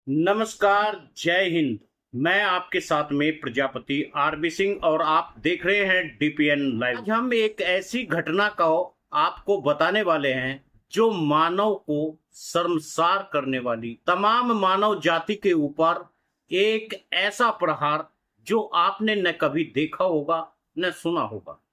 नमस्कार, जय हिंद। मैं आपके साथ में प्रजापति आरबी सिंह और आप देख रहे हैं डीपीएन लाइव। आज हम एक ऐसी घटना का आपको बताने वाले हैं जो मानव को शर्मसार करने वाली, तमाम मानव जाति के ऊपर एक ऐसा प्रहार जो आपने न कभी देखा होगा न सुना होगा।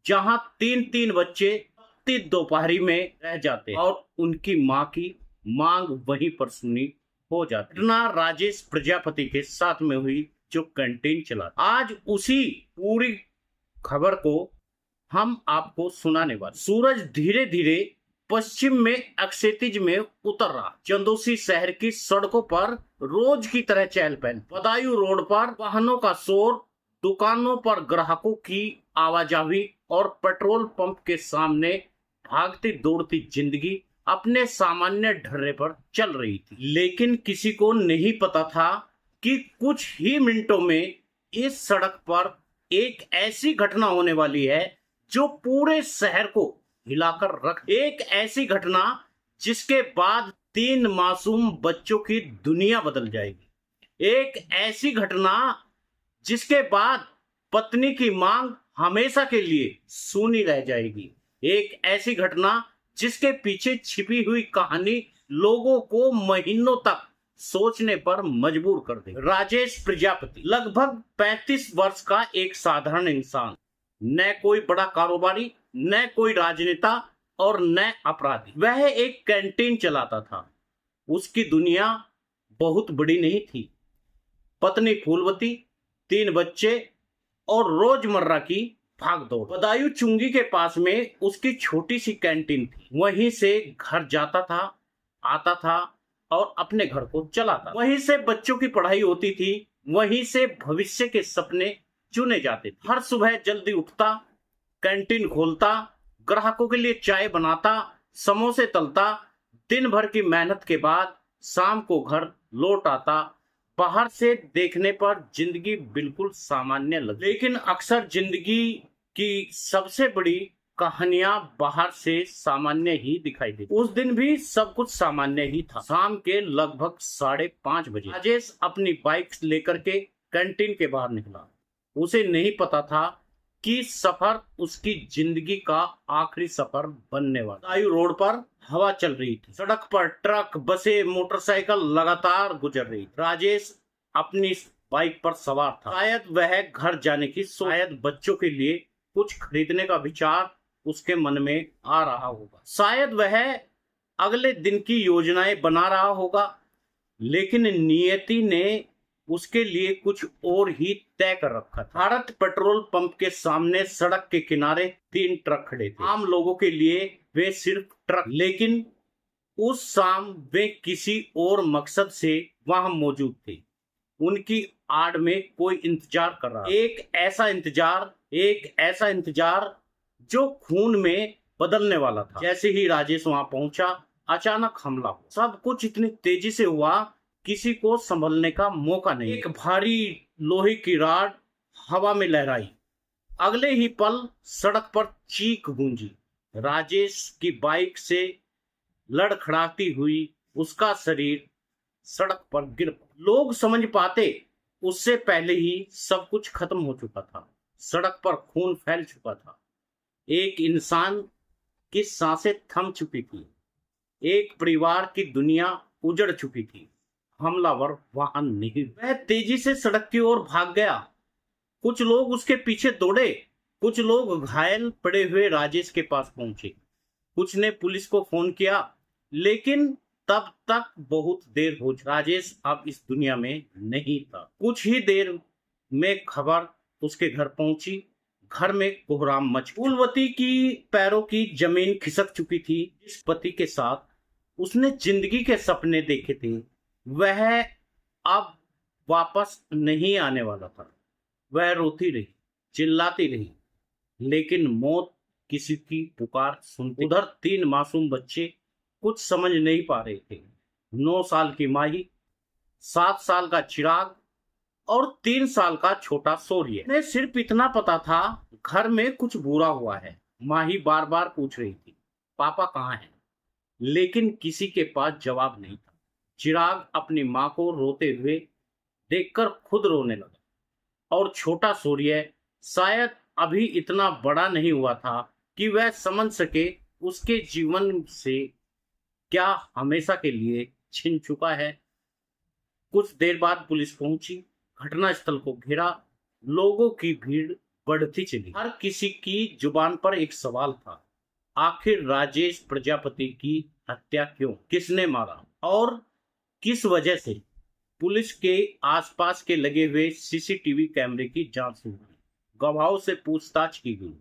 जहां तीन तीन बच्चे दोपहरी में रह जाते हैं और उनकी मां की मांग वहीं पर सुनी हो जाती। घटना राजेश प्रजापति के साथ में हुई जो कैंटीन चला। आज उसी पूरी खबर को हम आपको सुनाने वाले। सूरज धीरे धीरे पश्चिम में अक्षैतिज में उतर रहा। चंदौसी शहर की सड़कों पर रोज की तरह चहल पहल। बदायूं रोड पर वाहनों का शोर, दुकानों पर ग्राहकों की आवाजाही और पेट्रोल पंप के सामने भागती दौड़ती जिंदगी अपने सामान्य ढर्रे पर चल रही थी। लेकिन किसी को नहीं पता था कि कुछ ही मिनटों में इस सड़क पर एक ऐसी घटना होने वाली है जो पूरे शहर को हिलाकर रख। एक ऐसी घटना जिसके बाद तीन मासूम बच्चों की दुनिया बदल जाएगी। एक ऐसी घटना जिसके बाद पत्नी की मांग हमेशा के लिए सूनी रह जाएगी। एक ऐसी घटना जिसके पीछे छिपी हुई कहानी लोगों को महीनों तक सोचने पर मजबूर कर दे। राजेश प्रजापति लगभग 35 वर्ष का एक साधारण इंसान, न कोई बड़ा कारोबारी, न कोई राजनेता और न अपराधी। वह एक कैंटीन चलाता था। उसकी दुनिया बहुत बड़ी नहीं थी। पत्नी फूलवती, 3 बच्चे और रोजमर्रा की भाग दौड़। बदायूं चुंगी के पास में उसकी छोटी सी कैंटीन थी। वहीं से घर जाता था, आता था और अपने घर को चलाता। वहीं से बच्चों की पढ़ाई होती थी, वहीं से भविष्य के सपने चुने जाते थे। हर सुबह जल्दी उठता, कैंटीन खोलता, ग्राहकों के लिए चाय बनाता, समोसे तलता। दिन भर की मेहनत के बाद शाम को घर लौट आता। बाहर से देखने पर जिंदगी बिल्कुल सामान्य लगती, लेकिन अक्सर जिंदगी की सबसे बड़ी कहानियां बाहर से सामान्य ही दिखाई देती। उस दिन भी सब कुछ सामान्य ही था। शाम के लगभग 5:30 बजे राजेश अपनी बाइक लेकर के कैंटीन के बाहर निकला। उसे नहीं पता था कि सफर उसकी जिंदगी का आखिरी सफर बनने वाला। बदायूं रोड पर हवा चल रही थी। सड़क पर ट्रक, बसें, मोटरसाइकिल लगातार गुजर रही। राजेश अपनी बाइक पर सवार था। शायद वह घर जाने की, शायद बच्चों के लिए कुछ खरीदने का विचार उसके मन में आ रहा होगा, शायद वह अगले दिन की योजनाएं बना रहा होगा। लेकिन नियति ने उसके लिए कुछ और ही तय कर रखा था। भारत पेट्रोल पंप के सामने सड़क के किनारे 3 ट्रक खड़े थे। आम लोगों के लिए वे सिर्फ ट्रक, लेकिन उस शाम वे किसी और मकसद से वहां मौजूद थे। उनकी आड़ में कोई इंतजार कर रहा। एक ऐसा इंतजार जो खून में बदलने वाला था। जैसे ही राजेश वहां पहुंचा, अचानक हमला हुआ। सब कुछ इतनी तेजी से हुआ, किसी को संभलने का मौका नहीं। एक भारी लोहे की रॉड हवा में लहराई। अगले ही पल सड़क पर चीख गूंजी। राजेश की बाइक से लड़खड़ाती हुई उसका शरीर सड़क पर गिर पड़ा। लोग समझ पाते उससे पहले ही सब कुछ खत्म हो चुका था। सड़क पर खून फैल चुका था। एक इंसान की सांसें थम चुकी थी। एक परिवार की दुनिया उजड़ चुकी थी। हमलावर वहां नहीं। वह तेजी से सड़क की ओर भाग गया। कुछ लोग उसके पीछे दौड़े। कुछ लोग घायल पड़े हुए राजेश के पास पहुंचे। कुछ ने पुलिस को फोन किया, लेकिन तब तक बहुत देर हो चुकी। राजेश अब इस दुनिया में नहीं था। कुछ ही देर में खबर उसके घर पहुंची। घर में कोहराम मच। फूलवती की पैरों की जमीन खिसक चुकी थी। जिस पति के साथ उसने जिंदगी के सपने देखे थे, वह अब वापस नहीं आने वाला था। वह रोती रही, चिल्लाती रही, लेकिन मौत किसी की पुकार सुनती। उधर 3 मासूम बच्चे कुछ समझ नहीं पा रहे थे। 9 साल की माही, 7 साल का चिराग और 3 साल का छोटा सूर्य। उन्हें सिर्फ इतना पता था, घर में कुछ बुरा हुआ है। माही बार बार पूछ रही थी, पापा कहाँ हैं? लेकिन किसी के पास जवाब नहीं था। चिराग अपनी माँ को रोते हुए देखकर खुद रोने लगा और छोटा सूर्य शायद अभी इतना बड़ा नहीं हुआ था कि वह समझ सके उसके जीवन से क्या हमेशा के लिए छिन चुका है। कुछ देर बाद पुलिस पहुंची, घटनास्थल को घेरा। लोगों की भीड़ बढ़ती चली। हर किसी की जुबान पर एक सवाल था, आखिर राजेश प्रजापति की हत्या क्यों, किसने मारा और किस वजह से। पुलिस के आसपास के लगे हुए सीसीटीवी कैमरे की जांच हुई, गवाहों से पूछताछ की गई,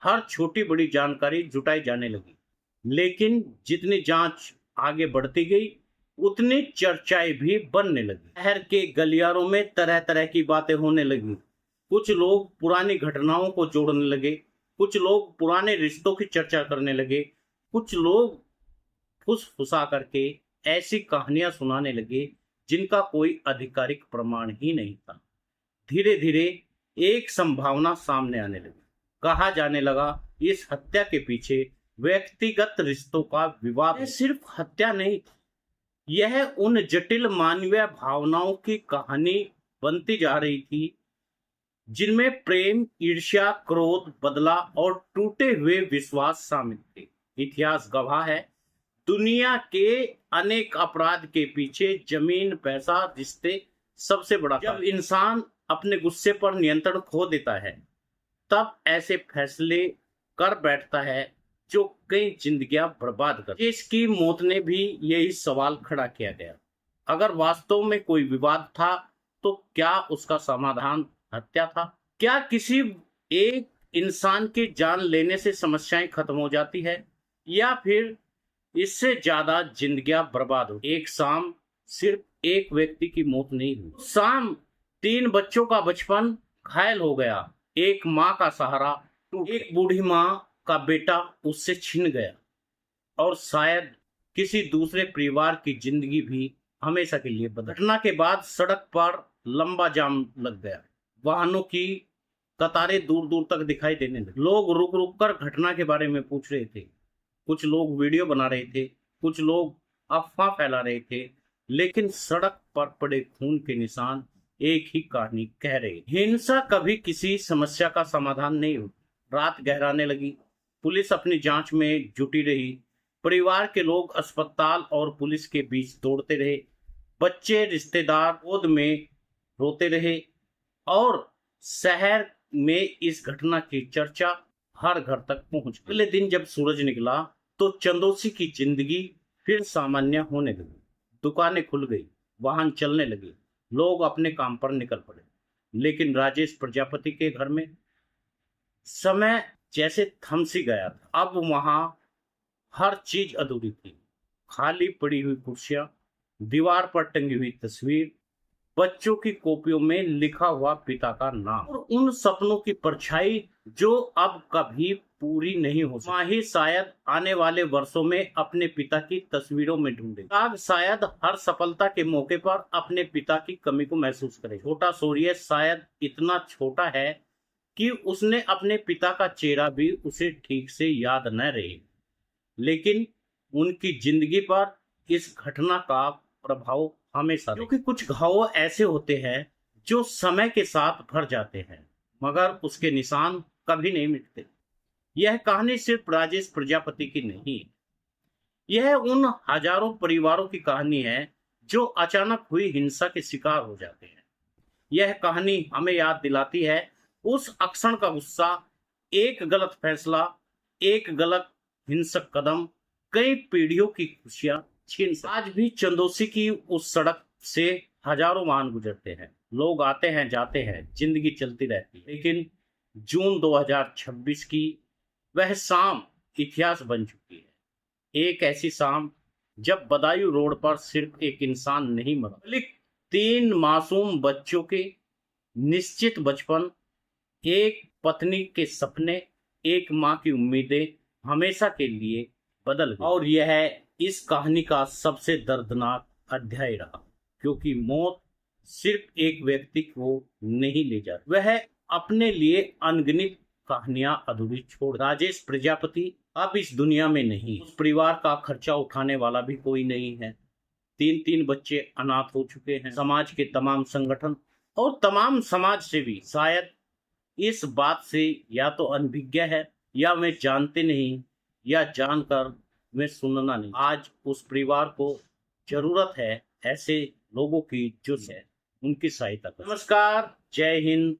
हर छोटी बड़ी जानकारी जुटाई जाने लगी। लेकिन जितनी जांच आगे बढ़ती गई उतनी चर्चाएं भी बनने लगी। शहर के गलियारों में तरह तरह की बातें होने लगी। कुछ लोग पुरानी घटनाओं को जोड़ने लगे, कुछ लोग पुराने रिश्तों की चर्चा करने लगे, कुछ लोग फुसफुसा करके ऐसी कहानियां सुनाने लगे जिनका कोई आधिकारिक प्रमाण ही नहीं था। धीरे धीरे एक संभावना सामने आने लगी। कहा जाने लगा इस हत्या के पीछे व्यक्तिगत रिश्तों का विवाद। यह सिर्फ हत्या नहीं थी, यह उन जटिल मानवीय भावनाओं की कहानी बनती जा रही थी जिनमें प्रेम, ईर्ष्या, क्रोध, बदला और टूटे हुए विश्वास शामिल थे। इतिहास गवाह है, दुनिया के अनेक अपराध के पीछे जमीन, पैसा, रिश्ते सबसे बड़ा। जब इंसान अपने गुस्से पर नियंत्रण खो देता है तब ऐसे फैसले कर बैठता है जो कई जिंदगियां बर्बाद कर। इसकी मौत ने भी यही सवाल खड़ा किया गया, अगर वास्तव में कोई विवाद था तो क्या उसका समाधान हत्या था? क्या किसी एक इंसान की जान लेने से समस्याएं खत्म हो जाती है या फिर इससे ज्यादा जिंदगियां बर्बाद हो? एक शाम सिर्फ एक व्यक्ति की मौत नहीं हुई, शाम 3 बच्चों का बचपन घायल हो गया, एक माँ का सहारा टूट, एक बूढ़ी माँ का बेटा उससे छिन गया और शायद किसी दूसरे परिवार की जिंदगी भी हमेशा के लिए बदल। घटना के बाद सड़क पर लंबा जाम लग गया, वाहनों की कतारें दूर दूर तक दिखाई देने लगी। लोग रुक रुक कर घटना के बारे में पूछ रहे थे, कुछ लोग वीडियो बना रहे थे, कुछ लोग अफवाह फैला रहे थे, लेकिन सड़क पर पड़े खून के निशान एक ही कहानी कह रहे। हिंसा कभी किसी समस्या का समाधान नहीं हुई। रात गहराने लगी, पुलिस अपनी जांच में जुटी रही, परिवार के लोग अस्पताल और पुलिस के बीच दौड़ते रहे, बच्चे, रिश्तेदार गोद में रोते रहे और शहर में इस घटना की चर्चा हर घर तक पहुंच गई। अगले दिन जब सूरज निकला तो चंदोसी की जिंदगी फिर सामान्य होने लगी। दुकानें खुल गई, वाहन चलने लगे, लोग अपने काम पर निकल पड़े। लेकिन राजेश प्रजापति के घर में समय जैसे थम सी गया था। अब वहां हर चीज अधूरी थी, खाली पड़ी हुई कुर्सियां, दीवार पर टंगी हुई तस्वीर, बच्चों की कॉपियों में लिखा हुआ पिता का नाम और उन सपनों की परछाई जो अब कभी पूरी नहीं हो सकती। माही शायद आने वाले वर्षों में अपने पिता की तस्वीरों में ढूंढे, चिराग शायद हर सफलता के मौके पर अपने पिता की कमी को महसूस करे। छोटा सूर्य शायद इतना छोटा है कि उसने अपने पिता का चेहरा भी उसे ठीक से याद न रहे, लेकिन उनकी जिंदगी पर इस घटना का प्रभाव हमेशा, क्योंकि कुछ घाव ऐसे होते हैं जो समय के साथ भर जाते हैं मगर उसके निशान कभी नहीं मिटते। यह कहानी सिर्फ राजेश प्रजापति की नहीं, यह उन हजारों परिवारों की कहानी है जो अचानक हुई हिंसा के शिकार हो जाते हैं। यह कहानी हमें याद दिलाती है उस अक्षण का गुस्सा, एक गलत फैसला, एक गलत हिंसक कदम कई पीढ़ियों की खुशियां छीन सकता। आज भी चंदोसी की उस सड़क से हजारों वाहन गुजरते हैं, लोग आते हैं जाते हैं, जिंदगी चलती रहती है। लेकिन जून 2026 की वह शाम इतिहास बन चुकी है। एक ऐसी शाम जब बदायूं रोड पर सिर्फ एक इंसान नहीं मरा, बल्कि 3 मासूम बच्चों के निश्चित बचपन, एक पत्नी के सपने, एक माँ की उम्मीदें हमेशा के लिए बदल गई। और यह इस कहानी का सबसे दर्दनाक अध्याय रहा, क्योंकि मौत सिर्फ एक व्यक्ति को नहीं ले जाती, वह अपने लिए अनगिनत कहानियां अधूरी छोड़। राजेश प्रजापति अब इस दुनिया में नहीं, उस परिवार का खर्चा उठाने वाला भी कोई नहीं है, 3 बच्चे अनाथ हो चुके हैं। समाज के तमाम संगठन और तमाम समाज सेवी शायद इस बात से या तो अनभिज्ञ है या वे जानते नहीं या जानकर वे सुनना नहीं। आज उस परिवार को जरूरत है ऐसे लोगों की जो है उनकी सहायता कर। नमस्कार, जय हिंद,